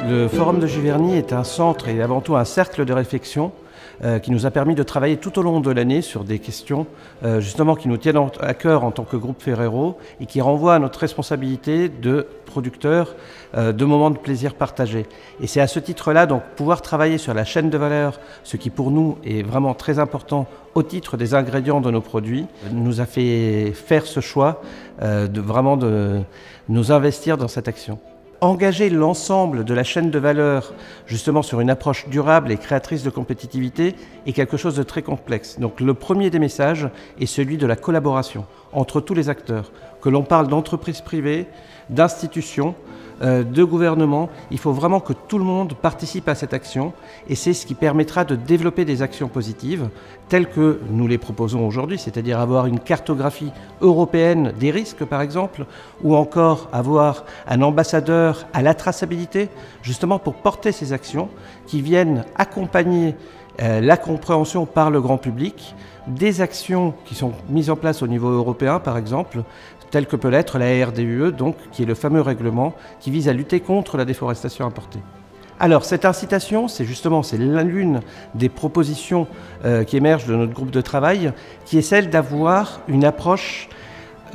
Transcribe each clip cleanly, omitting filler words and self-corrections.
Le Forum de Giverny est un centre et avant tout un cercle de réflexion qui nous a permis de travailler tout au long de l'année sur des questions justement qui nous tiennent à cœur en tant que groupe Ferrero et qui renvoient à notre responsabilité de producteurs de moments de plaisir partagés. Et c'est à ce titre-là, donc, pouvoir travailler sur la chaîne de valeur, ce qui pour nous est vraiment très important au titre des ingrédients de nos produits, nous a fait faire ce choix de nous investir dans cette action. Engager l'ensemble de la chaîne de valeur justement sur une approche durable et créatrice de compétitivité est quelque chose de très complexe. Donc le premier des messages est celui de la collaboration entre tous les acteurs. Que l'on parle d'entreprises privées, d'institutions, de gouvernements, il faut vraiment que tout le monde participe à cette action et c'est ce qui permettra de développer des actions positives telles que nous les proposons aujourd'hui, c'est-à-dire avoir une cartographie européenne des risques par exemple, ou encore avoir un ambassadeur à la traçabilité, justement pour porter ces actions qui viennent accompagner la compréhension par le grand public des actions qui sont mises en place au niveau européen par exemple, telle que peut l'être la RDUE, donc, qui est le fameux règlement qui vise à lutter contre la déforestation importée. Alors cette incitation, c'est l'une des propositions qui émergent de notre groupe de travail, qui est celle d'avoir une approche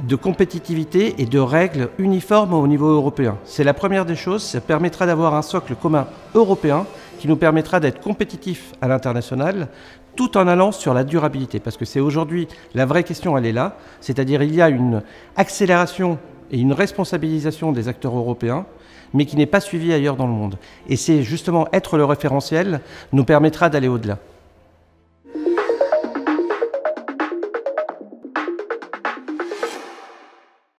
de compétitivité et de règles uniformes au niveau européen. C'est la première des choses, ça permettra d'avoir un socle commun européen qui nous permettra d'être compétitifs à l'international tout en allant sur la durabilité. Parce que c'est aujourd'hui, la vraie question elle est là, c'est-à-dire il y a une accélération et une responsabilisation des acteurs européens, mais qui n'est pas suivie ailleurs dans le monde. Et c'est justement être le référentiel nous permettra d'aller au-delà.